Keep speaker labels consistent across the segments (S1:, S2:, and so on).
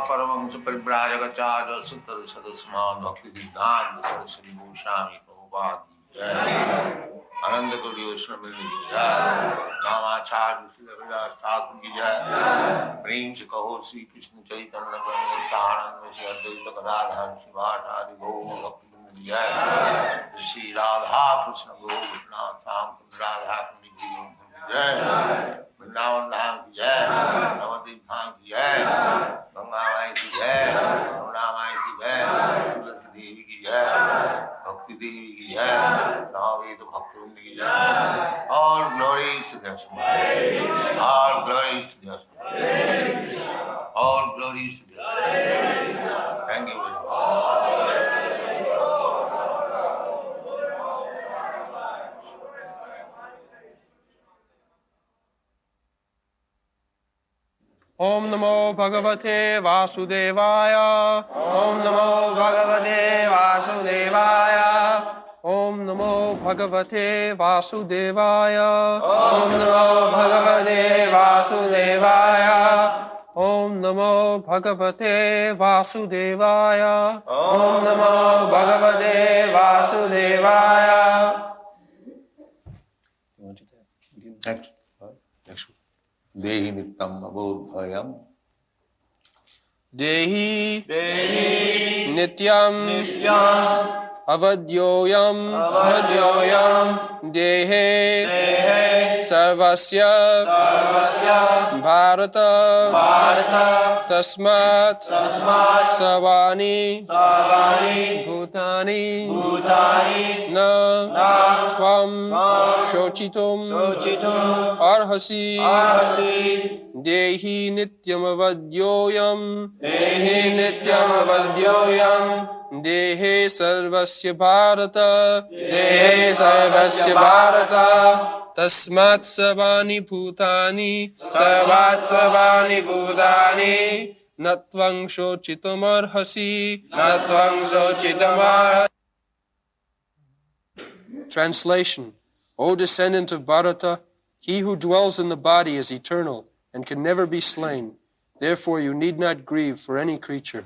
S1: परमंश परिव्राजकाचार्य सुतर सदस्मान भक्ति सिद्धांत सरस्वती गोस्वामी प्रभुपाद की जय। आनंद कोटि वैष्णव की जय। नामाचार्य श्री रविदास ठाकुर की जय। प्रेम से कहो श्री कृष्ण चैतन्य नित्यानंद श्री अद्वैत गदाधर शिवाठ आदि गौर भक्तवृंद की जय। श्री राधा कृष्ण गोपिनाथ श्याम राधा कुंड की जय। वृंदावन धाम की जय। नवद्वीप धाम की जय। गंगा माई की जय। यमुना माई की जय। तुलसी देवी की जय। भक्ति देवी की जय। नववेद भक्तवृंद की जय। All glories to their Srimad. All glories to their Srimad. All glories to their Srimad. Thank you very much.
S2: Om Namo Bhagavate Vasudevaya. Om Namo Bhagavate Vasudevaya. Om Namo Bhagavate Vasudevaya. Om Namo Bhagavate Vasudevaya. Om Namo Bhagavate Vasudevaya. Om Namo Bhagavate Vasudevaya.
S1: Next. Next. Dehi nityam abodhayam.
S2: Dehi nityam avadyoyam dehe sarvasya bharata tasmat savani bhutani na tvam shochitum arhasi dehi nityam avadyoyam dehe sarvasya bharata tasmat savani bhutani natvang shochitam arhasi. Translation. O descendant of Bharata, he who dwells in the body is eternal and can never be slain. Therefore you need not grieve for any creature.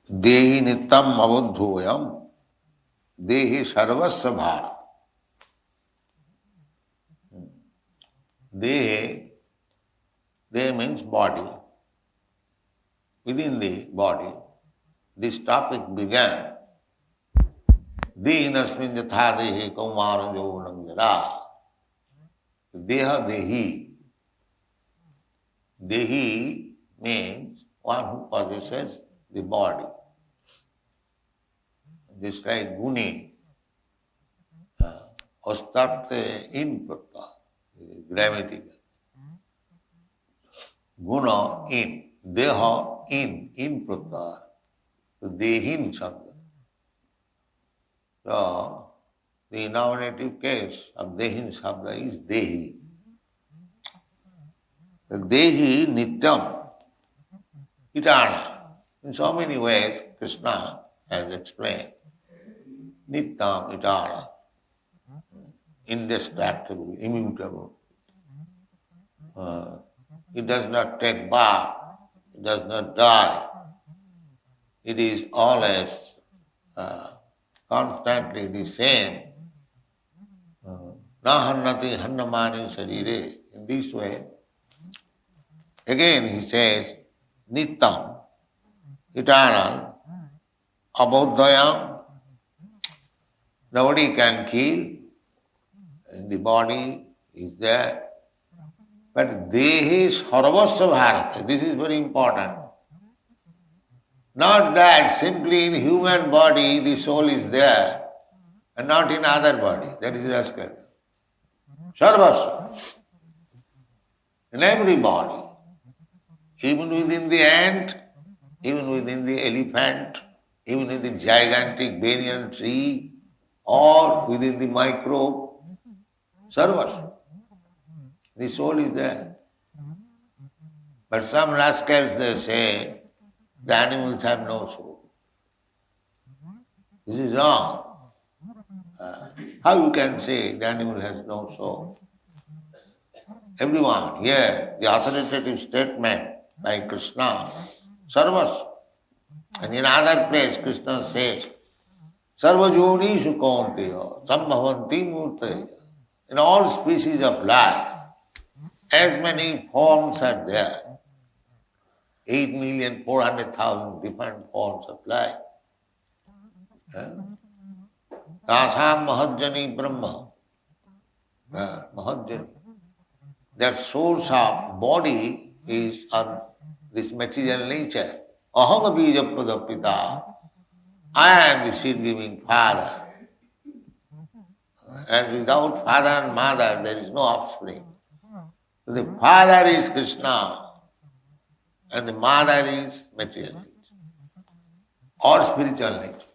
S1: Dehi nityam abodhoyam. Dehi sarvasya bharata. They means body. Within the body, this topic began. Dehinasmin yatha dehe kaumaram yauvanam jara. Deha dehi. Dehi means one who possesses the body. Just like guni, ostatte in prata, grammatical. Guna in, deha in prata, dehin shabda. So, the nominative case of dehin shabda is dehi. The dehi nityam, eternal. In so many ways, Krishna has explained. Nityam, eternal, indestructible, immutable. It does not take birth, it does not die. It is always constantly the same. Na hannati hannamani sarire. In this way, again he says, nityam, eternal, abodhayam. Nobody can kill. In the body is there. But dehi sarvasya bharata. This is very important. Not that simply in human body the soul is there and not in other body. That is rascal. Sarvasya. In every body. Even within the ant, even within the elephant, even in the gigantic banyan tree, or within the microbe, sarvasya. The soul is there. But some rascals, they say, the animals have no soul. This is wrong. How you can say the animal has no soul? Everyone here, the authoritative statement by Krishna, sarvasya. And in other place, Krishna says, sarvajonishu kaunteya sambhavanti murteya. In all species of life, as many forms are there. 8,400,000 different forms of life. Tasam mahajjani brahma. Mahajjani. Their source of body is of this material nature. Aham bija pradapita. I am the seed-giving father. And without father and mother, there is no offspring. So the father is Krishna and the mother is material nature or spiritual nature.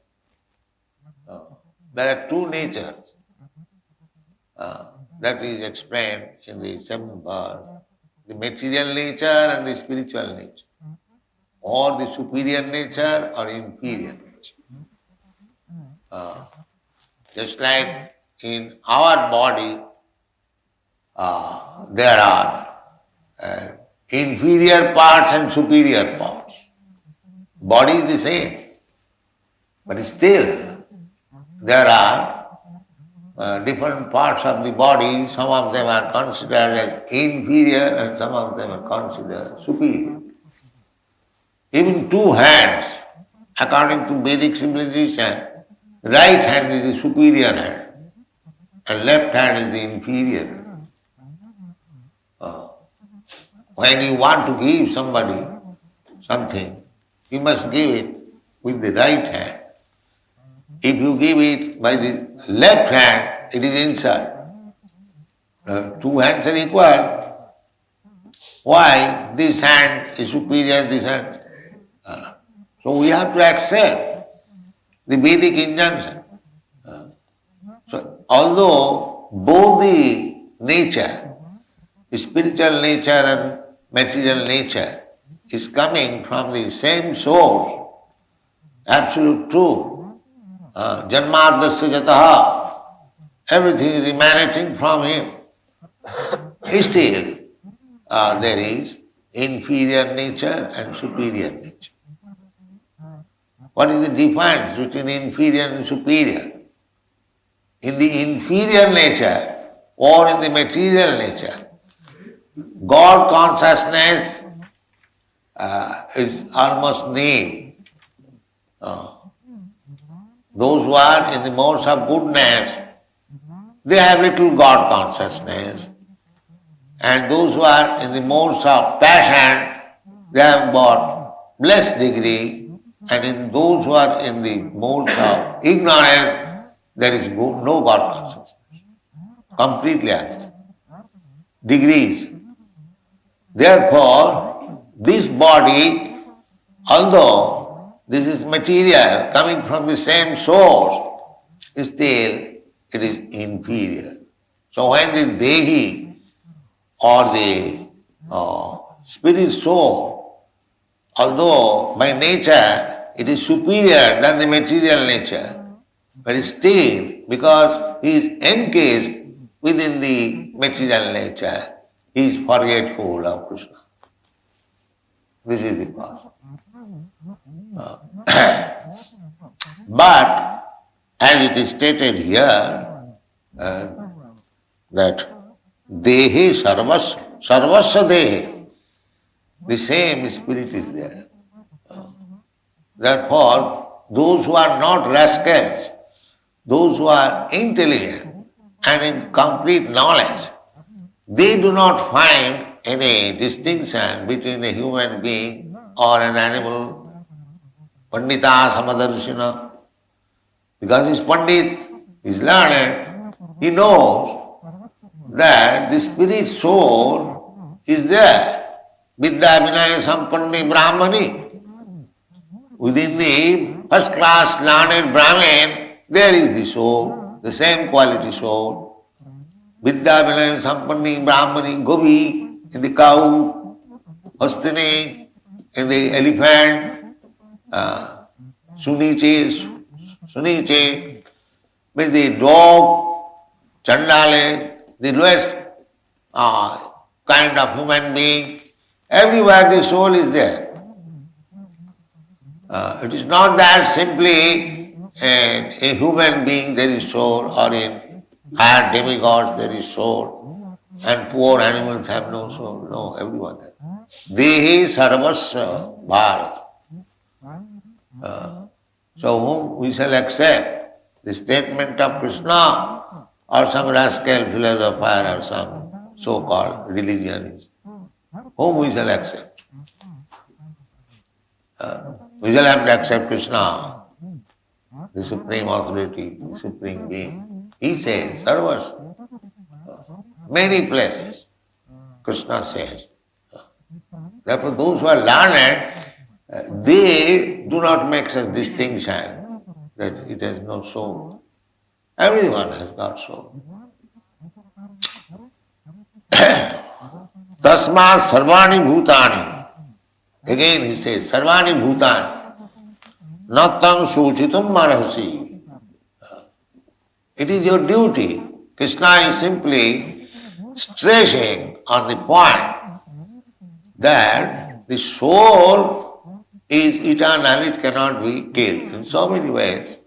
S1: There are two natures that is explained in the 7th verse, the material nature and the spiritual nature, or the superior nature or inferior nature. Just like in our body, there are inferior parts and superior parts. Body is the same, but still there are different parts of the body. Some of them are considered as inferior and some of them are considered superior. Even two hands, according to Vedic civilization, right hand is the superior hand and left hand is the inferior. When you want to give somebody something, you must give it with the right hand. If you give it by the left hand, it is insult. Two hands are equal. Why? This hand is superior, this hand. So we have to accept the Vedic injunction. So although both the nature, the spiritual nature and material nature is coming from the same source, absolute truth, janmadasya jataha, everything is emanating from him. Still, there is inferior nature and superior nature. What is the difference between inferior and superior? In the inferior nature or in the material nature, God consciousness is almost nil. Those who are in the modes of goodness, they have little God consciousness. And those who are in the modes of passion, they have got less degree. And in those who are in the modes of ignorance, there is no God consciousness. Completely absent. Degrees. Therefore, this body, although this is material coming from the same source, still it is inferior. So when the Dehi or the spirit soul, although by nature it is superior than the material nature, but still because he is encased within the material nature, he is forgetful of Krishna. This is the process. But as it is stated here, that Dehe Sarvasya, Sarvasya Dehe, the same spirit is there. Therefore, those who are not rascals, those who are intelligent and in complete knowledge, they do not find any distinction between a human being or an animal. Pandita Samadarshina, because he is Pandit, he is learned, he knows that the spirit soul is there. Vidya Vinaya Sampanni Brahmani. Within the first class learned Brahmin, there is the soul, the same quality soul. Vidya Vinaya Sampanni Brahmani, Gopi, in the cow, Hastini, in the elephant, Suniche, means the dog, Chandale, the lowest kind of human being. Everywhere the soul is there. It is not that simply in a human being there is soul, or in higher demigods there is soul, and poor animals have no soul. No, everyone has. Dehi Sarvasya Bharat. So whom we shall accept the statement of Krishna, or some rascal philosopher or some so-called religionist, whom we shall accept? We shall have to accept Krishna, the Supreme Authority, the Supreme Being. He says, Sarvas, many places, Krishna says. Therefore, those who are learned, they do not make such distinction that it has no soul. Everyone has got soul. Tasmat sarvani bhutani. Again he says, sarvani bhutani. Nattam suchitam marhasi. It is your duty. Krishna is simply stressing on the point that the soul is eternal, it cannot be killed. In so many ways,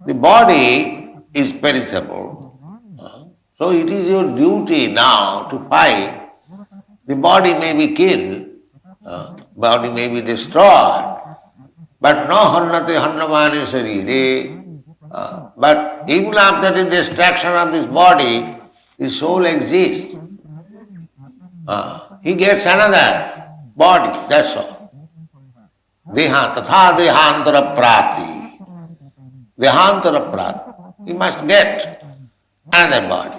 S1: the body is perishable. So it is your duty now to fight. The body may be killed, body may be destroyed, but no hannate hannamani sarire. But even after the destruction of this body, the soul exists. He gets another body, that's all. Deha tatha dehantara prati. Dehantara prati. He must get another body.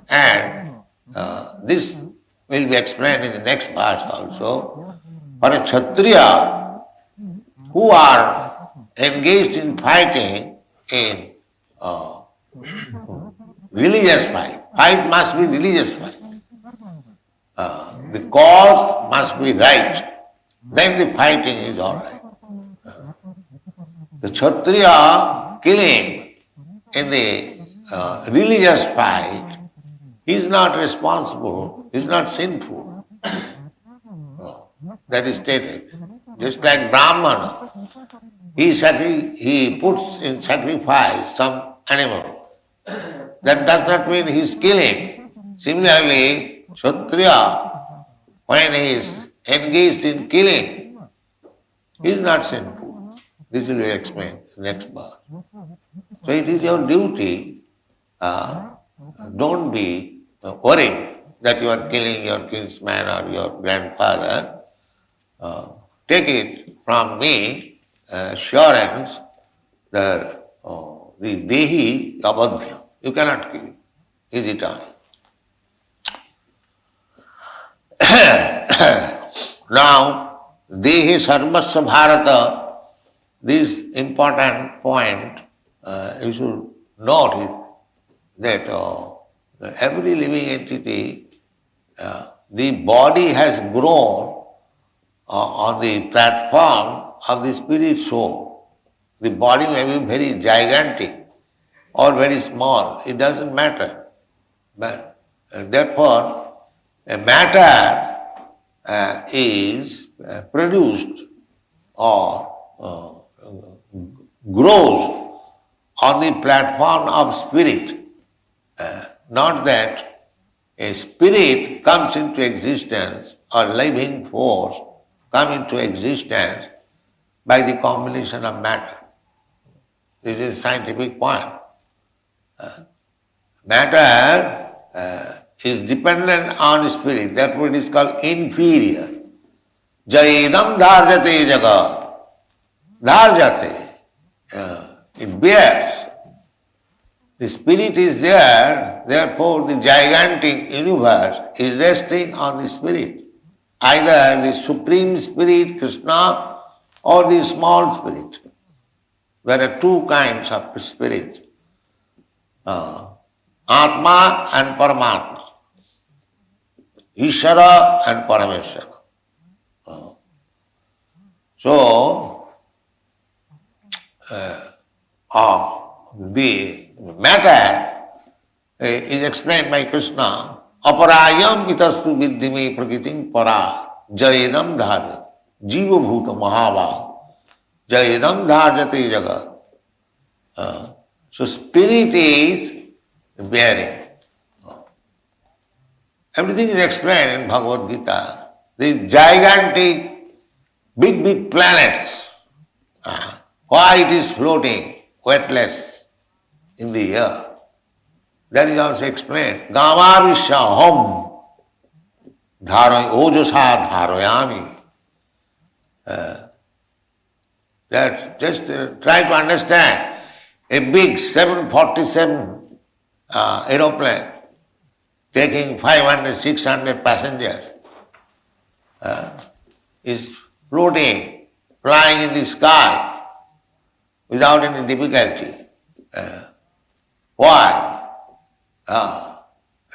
S1: And this will be explained in the next verse also. For a Kshatriya who are engaged in fighting in religious fight, fight must be religious fight. The cause must be right, then the fighting is all right. The Kshatriya killing in the religious fight, he is not responsible, he is not sinful. That is stated. Just like Brahmana, he puts in sacrifice some animal. That does not mean he is killing. Similarly, Kshatriya, when he is engaged in killing, he is not sinful. This will be explained in the next part. So it is your duty, don't be worried that you are killing your kinsman or your grandfather. Take it from me, assurance that the Dehi Abadhya, you cannot kill, is eternal. Now, Dehi Sarvasya Bharata, this important point, you should note it, that every living entity, the body has grown on the platform of the spirit soul. The body may be very gigantic or very small, it doesn't matter. But therefore, a matter is produced or grows on the platform of spirit. Not that a spirit comes into existence or living force come into existence by the combination of matter. This is a scientific point. Matter is dependent on spirit, therefore it is called inferior. Jaidam dharjate jagat. Dharjate. It bears. The spirit is there, therefore the gigantic universe is resting on the spirit. Either the supreme spirit, Krishna, or the small spirit. There are two kinds of spirits. Atma and Paramatma. Ishvara and Parameshvara. So, the matter is explained by Krishna. Aparayam itastu viddhimi prakritim para jayedam dharjate jiva bhuta mahabha jayedam dharjate jagat. So spirit is bearing. Everything is explained in Bhagavad Gita. These gigantic, big planets, why it is floating, weightless in the air. That is also explained. Gamavisha hom ojasa dharayami. That just try to understand. A big 747 aeroplane taking 500, 600 passengers is floating, flying in the sky without any difficulty. Why?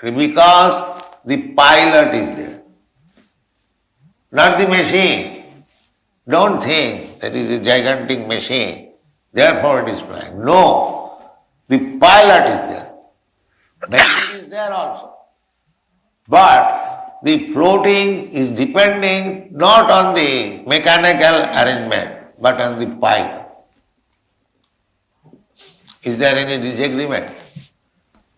S1: Because the pilot is there, not the machine. Don't think that it is a gigantic machine, therefore it is flying. No, the pilot is there. Machine is there also. But the floating is depending not on the mechanical arrangement, but on the pilot. Is there any disagreement?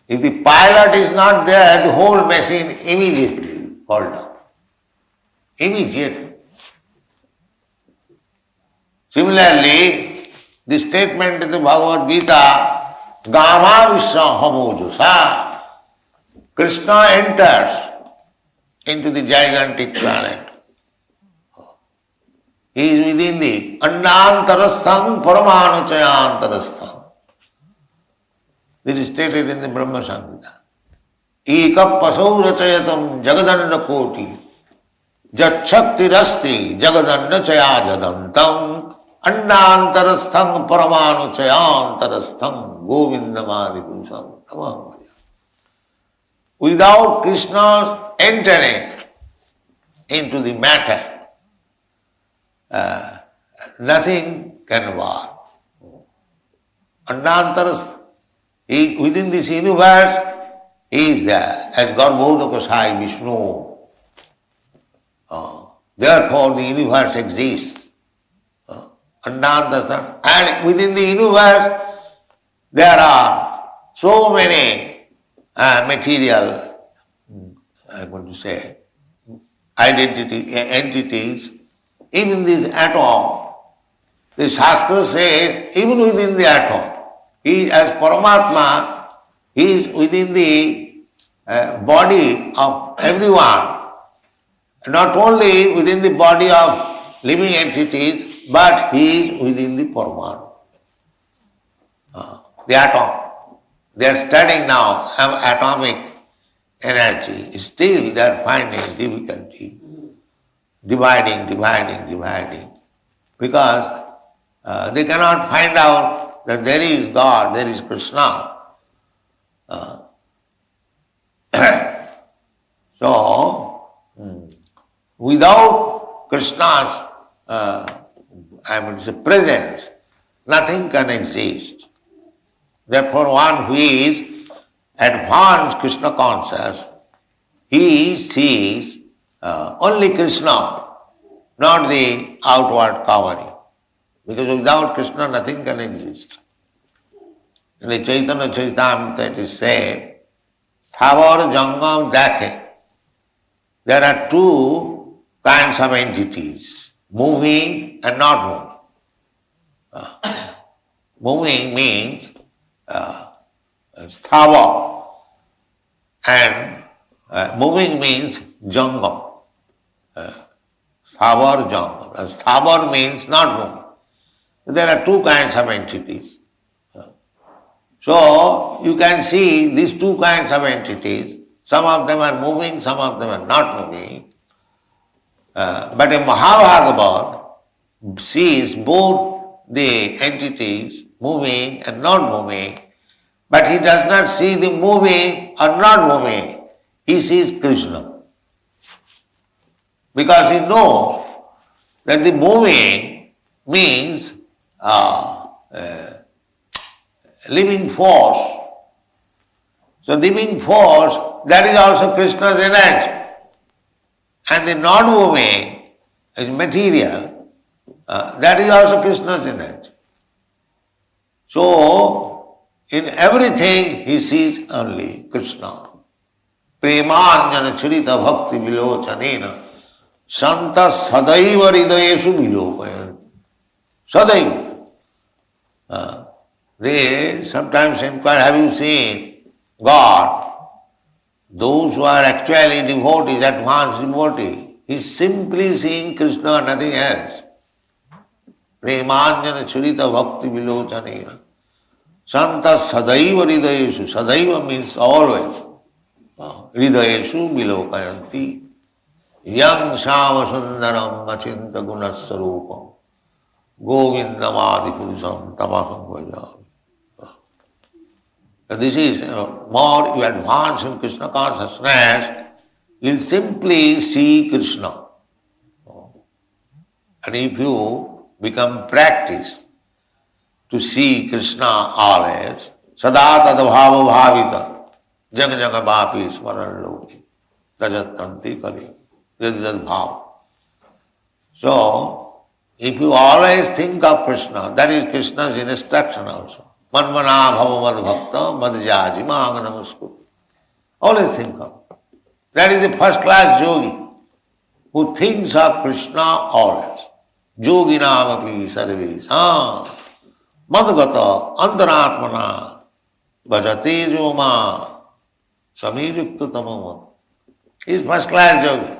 S1: If the pilot is not there, the whole machine immediately fall down. Immediately. Similarly, the statement in the Bhagavad Gita, Gama Vishwa Hamojusa, Krishna enters into the gigantic planet. He is within the Andantarastham Paramanuchayantarastham. This is stated in the Brahma Samhita. Eka pasau rachayatam jagadanda koti jachakti rasti jagadanda chaya jadantam andantarastham paramanu chayantarastham govindamadi purusham tamam. Without Krishna's entering into the matter, nothing can work. Andantarastham. Within this universe, he is there as Garbhodaka Sai Vishnu. Therefore, the universe exists. And within the universe, there are so many material I'm going to say, entities, even this atom, the Shastra says, even within the atom, he as Paramatma, he is within the body of everyone, not only within the body of living entities, but he is within the Paramatma, the atom. They are studying now atomic energy. Still they are finding difficulty, dividing, because they cannot find out that there is God, there is Krishna. So, without Krishna's presence, nothing can exist. Therefore, one who is advanced Krishna conscious, he sees only Krishna, not the outward covering. Because without Krishna, nothing can exist. In the Chaitanya Charitamrita it is said, Thavar Jangam Dakhe. There are two kinds of entities, moving and not moving. Moving means Thavar, and moving means Jangam. Thavar Jangam. Thavar means not moving. There are two kinds of entities. So you can see these two kinds of entities. Some of them are moving, some of them are not moving. But a Mahabhagavat sees both the entities moving and not moving, but he does not see the moving or not moving. He sees Krishna. Because he knows that the moving means living force. So living force, that is also Krishna's energy. And the non-moving is material, that is also Krishna's energy. So in everything he sees only Krishna. Premanjana charita bhakti vilochanena santa sadaiva hridayeshu vilokayanti. Sadaiva. They sometimes inquire, have you seen God? Those who are actually devotees, advanced devotee, he is simply seeing Krishna, nothing else. Premanjana charita bhakti vilochanena santa sadaiva hridayeshu. Sadaiva means always. Hridayeshu vilokayanti yang shama sundaram achinta gunasarupam govindamadi purusham tamaham vajami. This is, more you advance in Krishna consciousness, you will simply see Krishna. And if you become practice to see Krishna always, sada tadabhava bhavita jaga jaga bhapi smaran loki tajatanti kali yadjad bhav. So, if you always think of Krishna, that is Krishna's instruction also. Manmana bhava mad bhakta madhyaji maganamaskut. Always think of. That is the first class yogi who thinks of Krishna always. Yoginam api sarves. Madhgata antaratmana bhajate joma samijukta tamamad. He is first class yogi.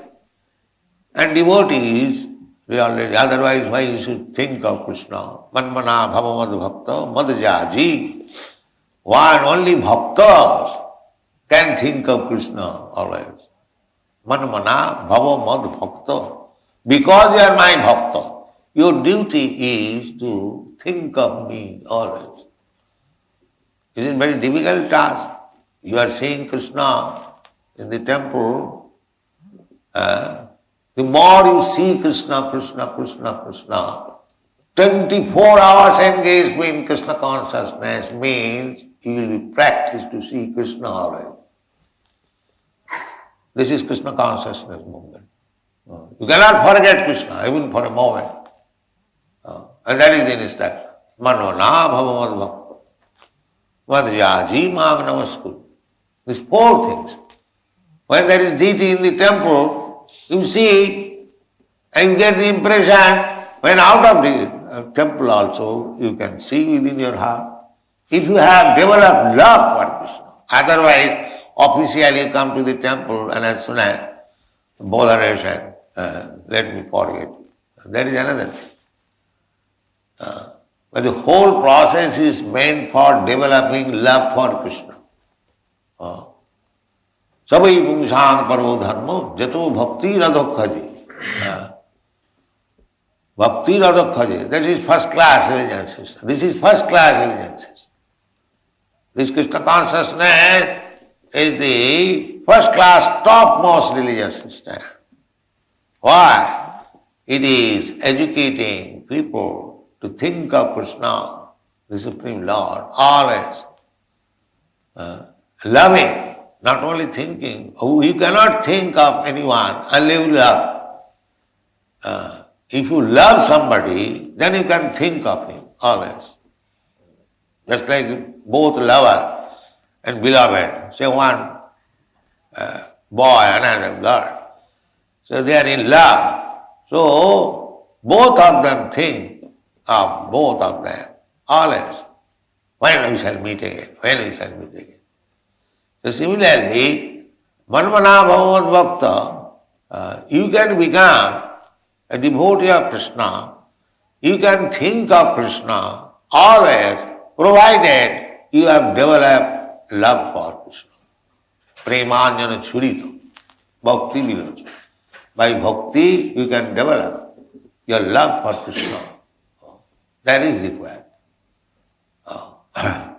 S1: And devotees, otherwise why you should think of Krishna? Manmana bhavamad bhakta madhyaji. Why only bhaktas can think of Krishna always. Manmana bhavamad bhakta. Because you are my bhakta, your duty is to think of me always. It is a very difficult task. You are seeing Krishna in the temple. The more you see Krishna, Krishna, Krishna, Krishna, 24 hours engaged in Krishna consciousness means you will be practiced to see Krishna always. This is Krishna consciousness movement. You cannot forget Krishna even for a moment. And that is the instruction. Manona bhavamad bhakta madhyaji magnamaskut. These four things. When there is deity in the temple, you see and you get the impression. When out of the temple also, you can see within your heart. If you have developed love for Krishna, otherwise, officially you come to the temple and as soon as botheration, let me forget. There is another thing. But the whole process is meant for developing love for Krishna. Sabai pungshan paro dharmo jato bhakti radokhaji. Bhakti radokhaji. That is first class religion system. This is first class religion system. This Krishna consciousness is the first class, topmost religious system. Why? It is educating people to think of Krishna, the Supreme Lord, always. Loving, not only thinking. You cannot think of anyone unless you love. If you love somebody, then you can think of him always. Just like both lover and beloved, say one boy, another girl. So they are in love. So both of them think of both of them always. When we shall meet again, when we shall meet again. So similarly, Manmana Bhagavad Bhakta, you can become a devotee of Krishna, you can think of Krishna always, provided you have developed love for Krishna. Premanjana churita, bhakti vilocha. By bhakti, you can develop your love for Krishna. That is required.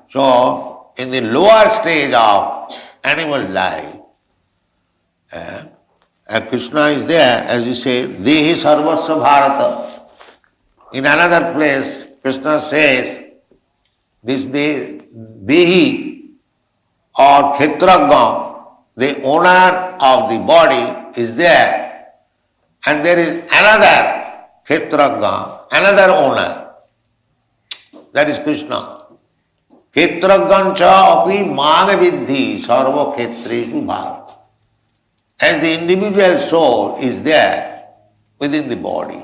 S1: So, in the lower stage of animal life, Krishna is there, as you say, Dehi Sarvasva Bharata. In another place, Krishna says, this Dehi or Kshetragya, the owner of the body is there, and there is another Kshetragya, another owner. That is Krishna. Kshetragyancha api magavidhi sarva kshetreshu bharata. As the individual soul is there within the body,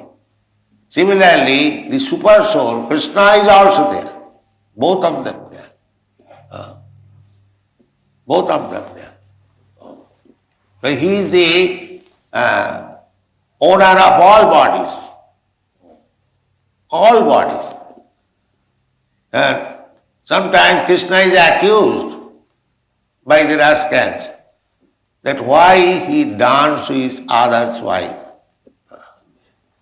S1: similarly, the super soul, Krishna, is also there. Both of them there. Both of them there. So he is the owner of all bodies. All bodies. And sometimes Krishna is accused by the rascals that why he danced with his other's wife.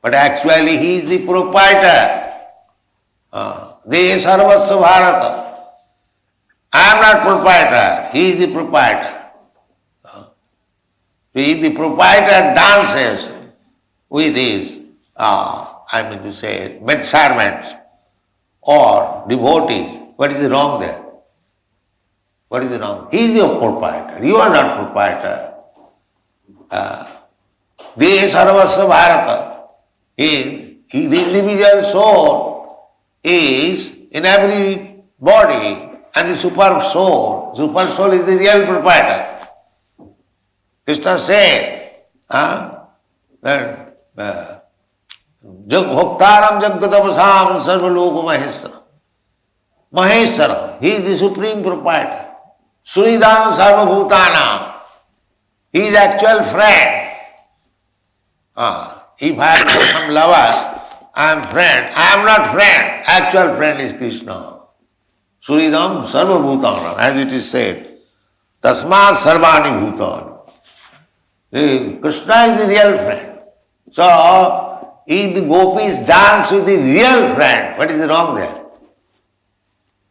S1: But actually he is the proprietor. Dehi Sarvasva Bharata. I am not proprietor, he is the proprietor. If the proprietor dances with his, maid servants or devotees, what is wrong there? What is wrong? He is the proprietor. You are not proprietor. Dehi Sarvasva Bharata. The individual soul is in every body, and the super soul is the real proprietor. Krishna says that Bhoktaram Jagatapasam Sarvaloka Maheshwara. Maheshwara, he is the supreme proprietor. Suridam Sarvabhutana, he is actual friend. If I have some lover, I am friend. I am not friend. Actual friend is Krishna. Suridam Sarvabhutana, as it is said. Tasmat Sarvani Bhutana. Krishna is the real friend. So, if the gopis dance with the real friend, what is wrong there?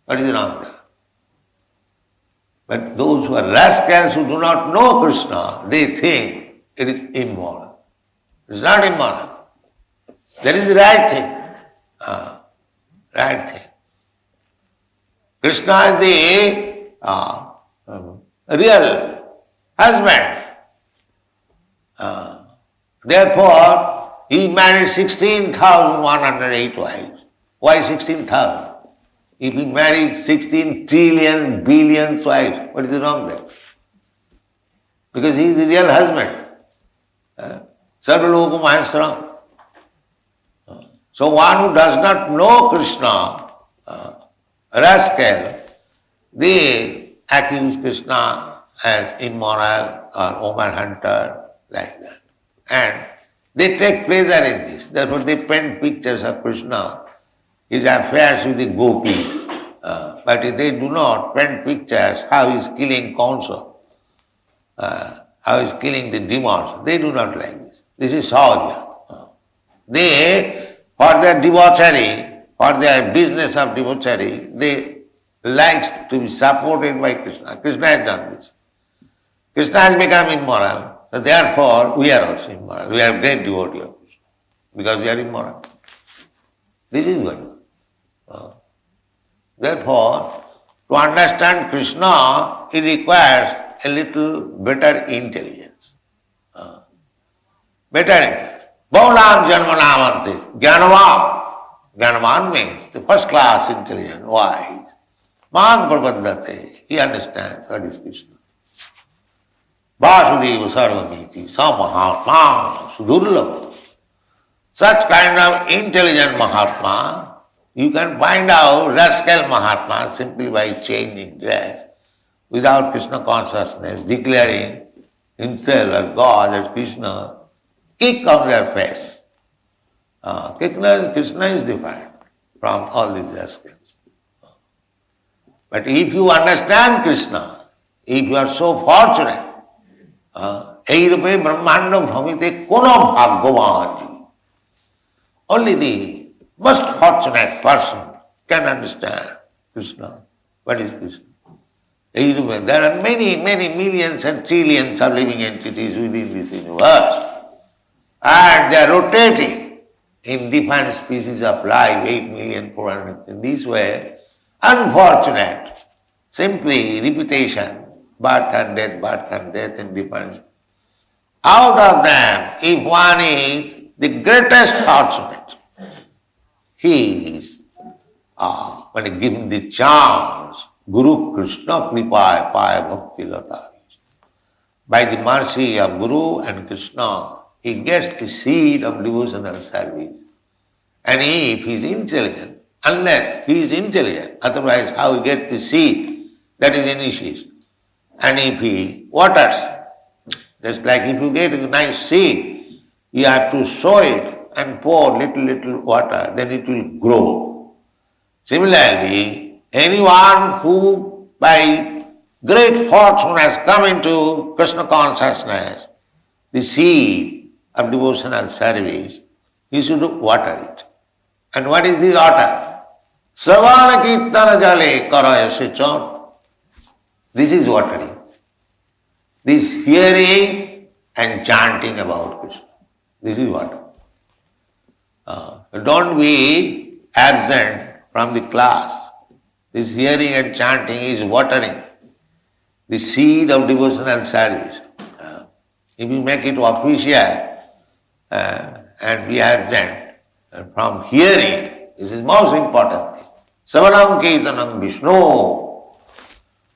S1: What is wrong there? But those who are rascals who do not know Krishna, they think it is immoral. It is not immoral. That is the right thing. Right thing. Krishna is the real husband. Therefore, he married 16,108 wives. Why 16,000? If he marries 16 trillion billion wives, what is wrong there? because he is the real husband. Sarvaloka Maheshwaram. So one who does not know Krishna, rascal, they accuse Krishna as immoral or woman hunter, like that. And they take pleasure in this. Therefore they paint pictures of Krishna, his affairs with the gopis. But they do not paint pictures how he is killing Kansa, how he is killing the demons. They do not like this. This is Sahaja. They, for their debauchery, for their business of debauchery, they like to be supported by Krishna. Krishna has done this. Krishna has become immoral. So therefore, we are also immoral. We are great devotee of Krishna because we are immoral. This is going on. Therefore, to understand Krishna, it requires a little better intelligence. Better intelligence. Bhavanam janmanamante, jnanavan. Jnanavan means the first class intelligent, wise. Mang prapaddate, he understands what is Krishna. Vasudeva sarvamiti, samahatma, sudurlabha. Such kind of intelligent Mahatma, you can find out rascal Mahatma simply by changing dress, without Krishna consciousness, declaring himself as God, as Krishna, kick on their face. Krishna is different from all these rascals. But if you understand Krishna, if you are so fortunate, এইরূপে ব্রহ্মাণ্ড ভ্রমিতে কোন ভাগ্যবান, only the most fortunate person can understand Krishna. What is Krishna? There are many, many millions and trillions of living entities within this universe, and they are rotating in different species of life, 8,400,000. In this way, unfortunate, simply repetition, birth and death in different. Out of them, if one is the greatest fortunate, he is when given the chance, Guru Krishna Kripaya Paya Bhakti Lata. By the mercy of Guru and Krishna, he gets the seed of devotional service. And if he is intelligent, unless he is intelligent, otherwise how he gets the seed, that is initiation. And if he waters, just like if you get a nice seed, you have to sow it and pour little water, then it will grow. Similarly, anyone who by great fortune has come into Krishna consciousness, the seed of devotional service, he should water it. And what is this water? Savana kirtana jale karaya sechon. This is watering. This hearing and chanting about Krishna. This is water. Don't be absent from the class. This hearing and chanting is watering the seed of devotional service. If you make it official and be absent from hearing, this is most important thing. Savanam Kirtanam Vishnu.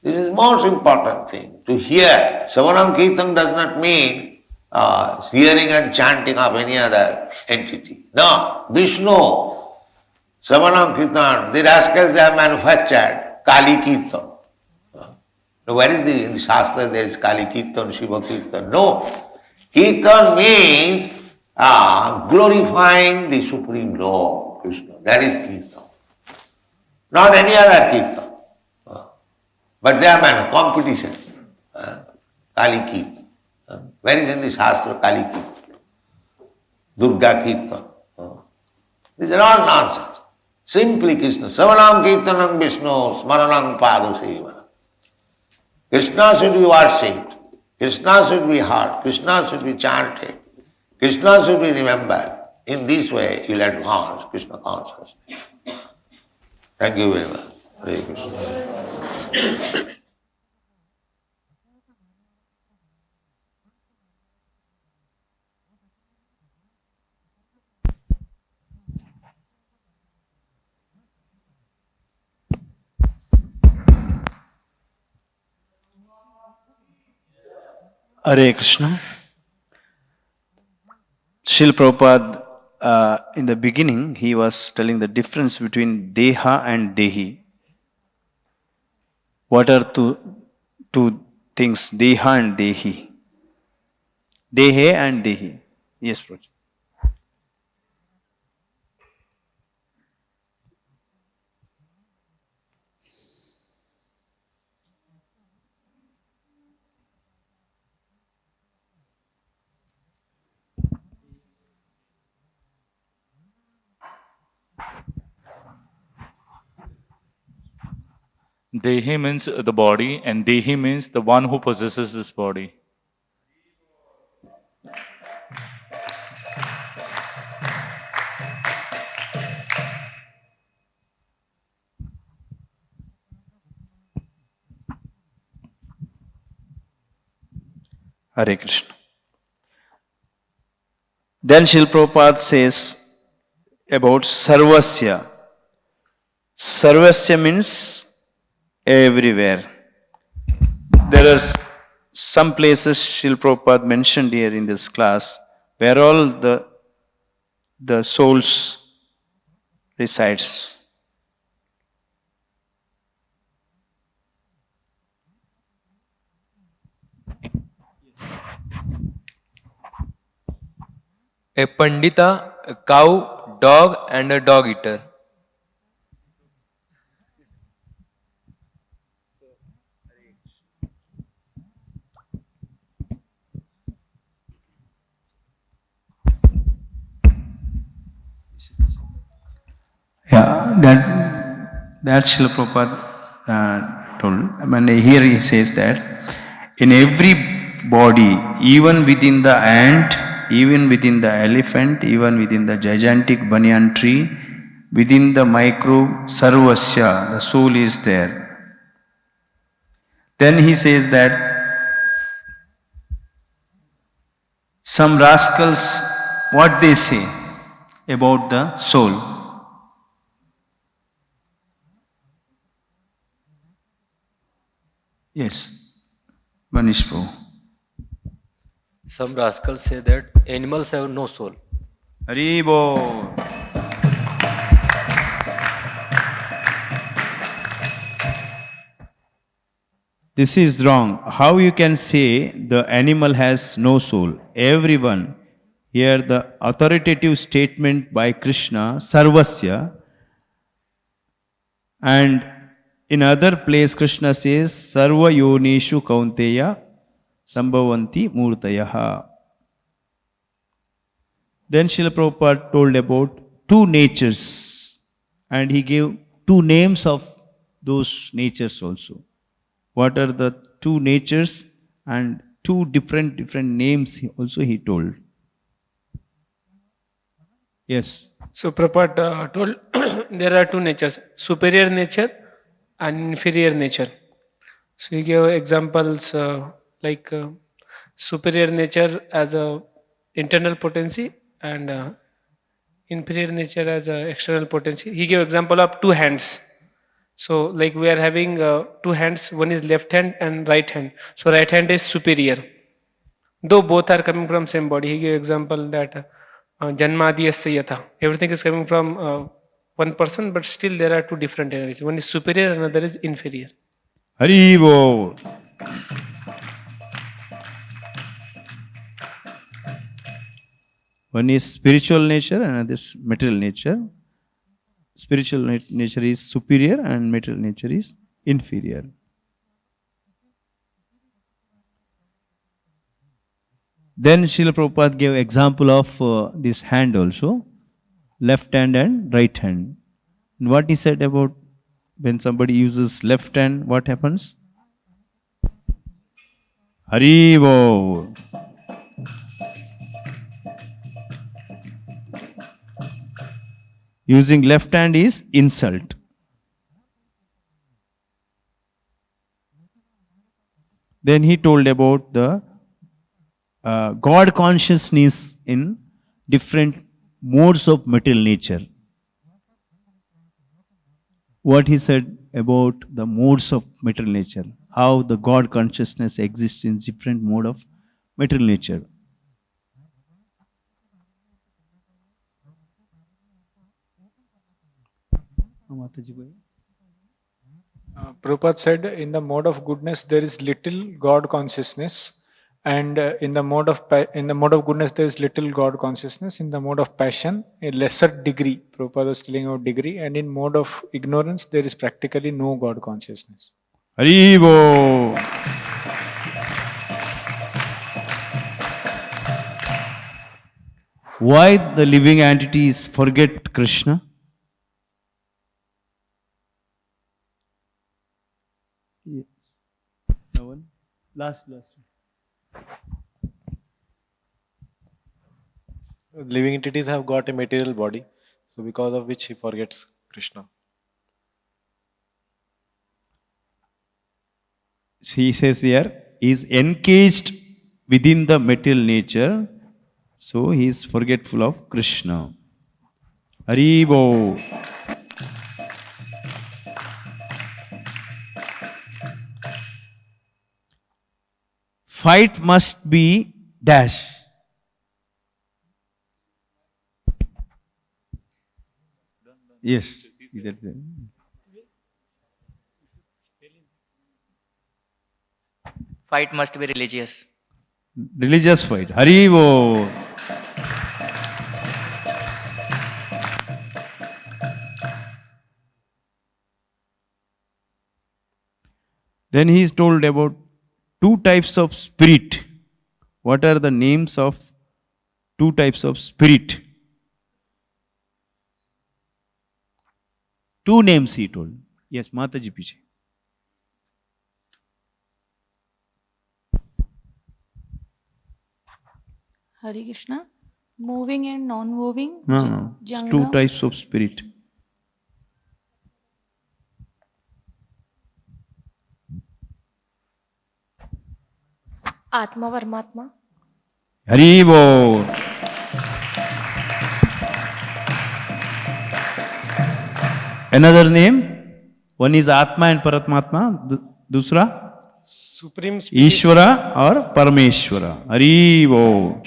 S1: This is most important thing, to hear. Savanam Kirtan does not mean hearing and chanting of any other entity. No, Vishnu. Savanam Kirtan, the rascals they have manufactured Kali Kirtan. Now where is in the Shastra there is Kali Kirtan, Shiva Kirtan? No. Kirtan means glorifying the Supreme Lord, Krishna. That is Kirtan. Not any other Kirtan. But they are competition. Kali Kirtan. Where is in the Shastra Kali Kirtan? Durga Kirtan. These are all nonsense. Simply Krishna. Savanam Kirtanam Vishnu Smaranam Padu Sevana. Krishna should be worshipped. Krishna should be heard. Krishna should be chanted. Krishna should be remembered. In this way, you will advance Krishna consciousness. Thank you very much. Hare Krishna.
S3: Hare Krishna. Srila Prabhupada, in the beginning, he was telling the difference between Deha and Dehi. What are two things, Deha and Dehi? Dehe and Dehi. Yes, Prabhupada.
S4: Dehi means the body, and Dehi means the one who possesses this body.
S3: Hare Krishna. Then Srila Prabhupada says about Sarvasya. Sarvasya means everywhere. There are some places Srila Prabhupada mentioned here in this class where all the souls resides.
S5: A Pandita, a cow, dog, and a dog eater.
S3: Yeah, that Srila Prabhupada told. I mean, here he says that in every body, even within the ant, even within the elephant, even within the gigantic banyan tree, within the micro sarvasya, the soul is there. Then he says that some rascals, what they say about the soul. Yes, Manish Prabhu.
S5: Some rascals say that animals have no soul.
S3: Haribo. This is wrong. How you can say the animal has no soul? Everyone. Here the authoritative statement by Krishna, Sarvasya, and in other place Krishna says, Sarva yonishu kaunteya sambhavanti murtayaha. Then Srila Prabhupada told about two natures and he gave two names of those natures also. What are the two natures and two different names also he told. Yes.
S6: So Prabhupada told there are two natures, superior nature and inferior nature. So he gave examples like superior nature as a internal potency and inferior nature as a external potency. He gave example of two hands. So like we are having two hands, one is left hand and right hand. So right hand is superior. Though both are coming from same body, he gave example that Janmadiyasya yatha. Everything is coming from one person, but still there are two different energies. One is superior, another is inferior.
S3: Haribo. One is spiritual nature and another is material nature. Spiritual nature is superior and material nature is inferior. Then Srila Prabhupada gave example of this hand also, left hand and right hand. And what he said about when somebody uses left hand, what happens? Haribo. Using left hand is insult. Then he told about the God consciousness in different modes of material nature. What he said about the modes of material nature, how the God consciousness exists in different mode of material nature.
S7: Prabhupada said, in the mode of goodness there is little God consciousness, and in the mode of goodness there is little God consciousness. In the mode of passion, a lesser degree. Prabhupada was telling about degree, and in mode of ignorance there is practically no God consciousness.
S3: Haribo. Why the living entities forget Krishna? Yes. No one? Last.
S8: Living entities have got a material body, so because of which he forgets Krishna.
S3: He says here, he is encaged within the material nature, so he is forgetful of Krishna. Haribo. Fight must be dash. Yes.
S9: Fight must be religious.
S3: Religious fight. Haribo. Then he is told about two types of spirit. What are the names of two types of spirit? Two names he told. Yes, Mataji piche.
S10: Hare Krishna, moving and non-moving.
S3: No. Two types of spirit.
S11: Atma Varmatma.
S3: Haribo. Another name? One is Atma and Paratmatma. Dusra?
S6: Supreme Spirit.
S3: Ishvara or Parameshwara. Haribo.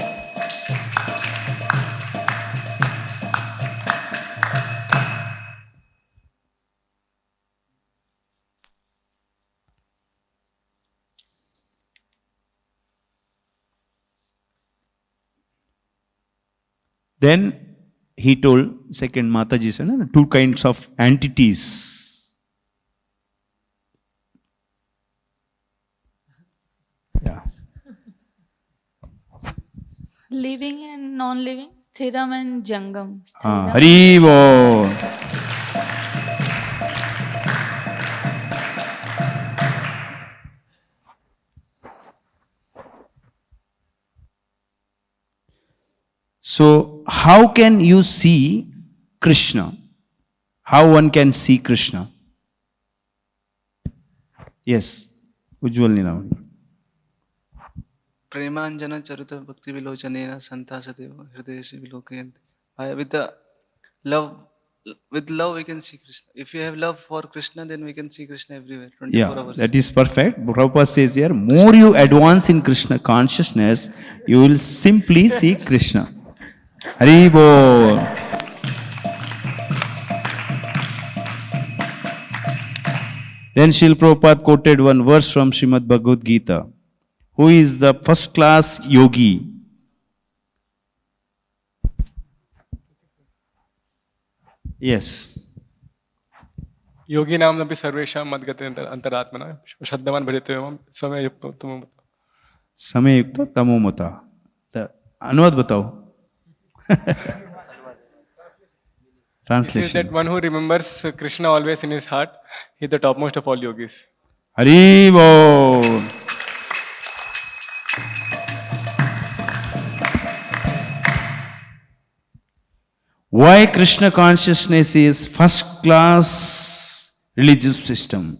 S3: Then he told, second Mataji said, two kinds of entities. Yeah.
S10: Living and non-living, Sthiram and Jangam.
S3: Haribo. So, how can you see Krishna? How one can see Krishna? Yes, Ujjwal Nilawani.
S12: Premanjana charita bhakti vilochanena santasadeva hridayasi vilokayanti. With love we can see Krishna. If you have love for Krishna, then we can see Krishna everywhere, 24 hours.
S3: That is perfect. Prabhupada says here, more you advance in Krishna consciousness, you will simply see Krishna. Haribo. Then Srila Prabhupada quoted one verse from Srimad Bhagavad Gita. Who is the first class yogi? Yes.
S13: योगी नाम नपि सर्वेषां मद्गते अंतरात्मना श्रद्धावान भजते एवं समय युक्तो तमोमता.
S3: समय युक्तो तमोमता. अनुवाद बताओ. Translation.
S13: That one who remembers Krishna always in his heart, he is the topmost of all yogis.
S3: Haribo. Why Krishna consciousness is first class religious system?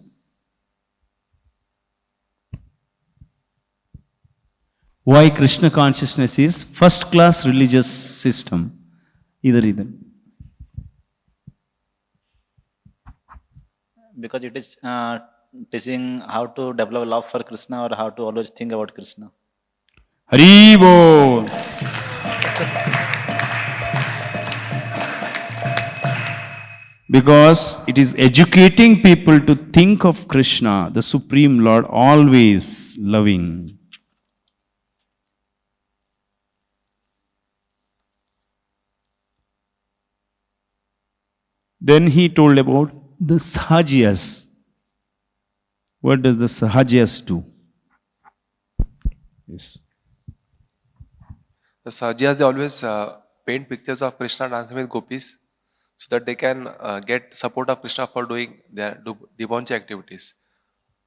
S3: Why Krishna consciousness is first class religious system? Either.
S14: Because it is teaching how to develop love for Krishna or how to always think about Krishna.
S3: Hari Bol. Because it is educating people to think of Krishna, the Supreme Lord, always loving. Then he told about the Sahajas. What does the Sahajas do? Yes.
S5: The Sahajas, they always paint pictures of Krishna dancing with gopis so that they can get support of Krishna for doing their debauchery activities.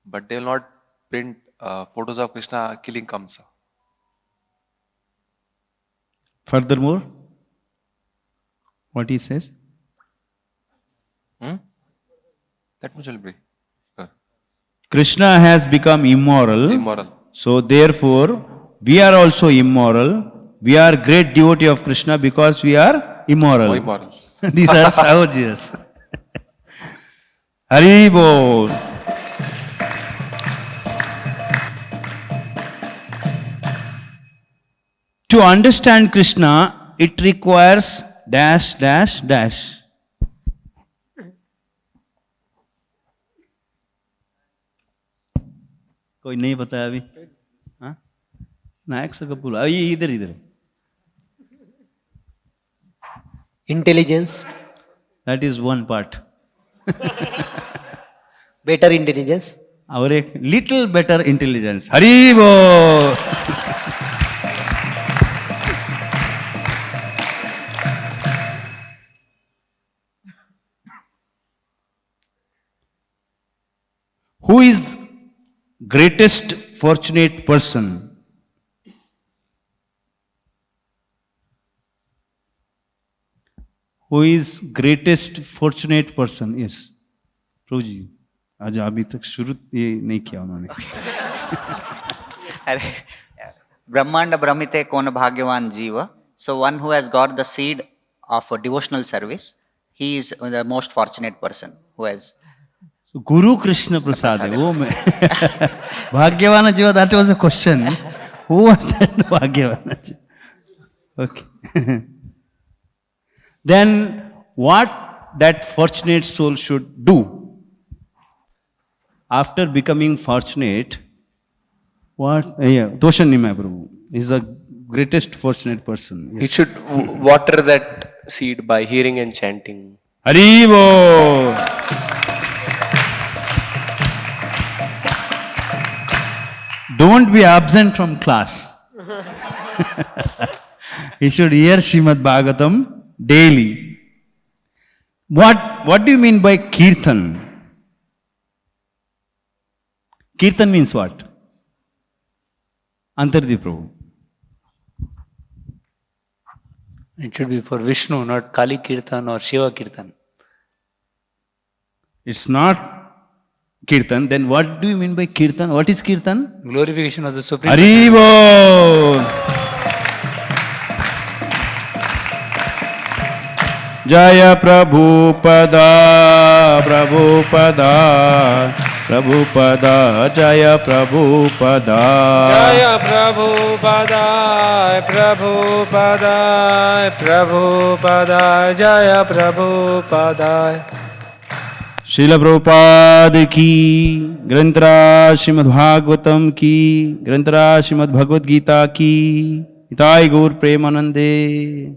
S5: But they will not print photos of Krishna killing Kamsa.
S3: Furthermore, what he says?
S5: That much will be.
S3: Krishna has become immoral. So therefore, we are also immoral. We are great devotee of Krishna because we are immoral.
S5: Immoral.
S3: These are Sahajas. Hari Bol. To understand Krishna, it requires dash, dash, dash. कोई नहीं बताया अभी? हाँ? नायक से कब बोला? ये इधर इधर.
S9: Intelligence.
S3: That is one part.
S9: Better intelligence.
S3: और एक little better intelligence. हरि बोल. Who is greatest fortunate person? Who is greatest fortunate person? Yes. प्रभु जी, आज अभी तक शुरू ये नहीं किया उन्होंने.
S11: Brahmanda Brahmite Kona Bhagyavan Jiva. So one who has got the seed of a devotional service, he is the most fortunate person who has.
S3: So Guru Krishna Prasad. Oh, Bhagyavana Jiva, that was a question. Who was that Bhagyavana Jiva? Okay. Then what that fortunate soul should do? After becoming fortunate, what? Darshan Nimaya Prabhu is the greatest fortunate person. Yes.
S5: He should water that seed by hearing and chanting.
S3: Hari Bol. Don't be absent from class. He should hear Srimad Bhagavatam daily. What do you mean by Kirtan? Kirtan means what? Antardi Prabhu.
S14: It should be for Vishnu, not Kali Kirtan or Shiva Kirtan.
S3: It's not Kirtan. Then what do you mean by Kirtan? What is Kirtan?
S14: Glorification of the Supreme.
S3: Hari Bol. Jaya Prabhupada, Prabhupada, Prabhupada, Jaya Prabhupada.
S6: Jaya Prabhupada, Prabhupada, Prabhupada, Jaya Prabhupada.
S3: Srila Prabhupada ki, Granthra Srimad Bhagavatam ki, Granthra Srimad Bhagavad Gita ki, Itai Gaur Premanande.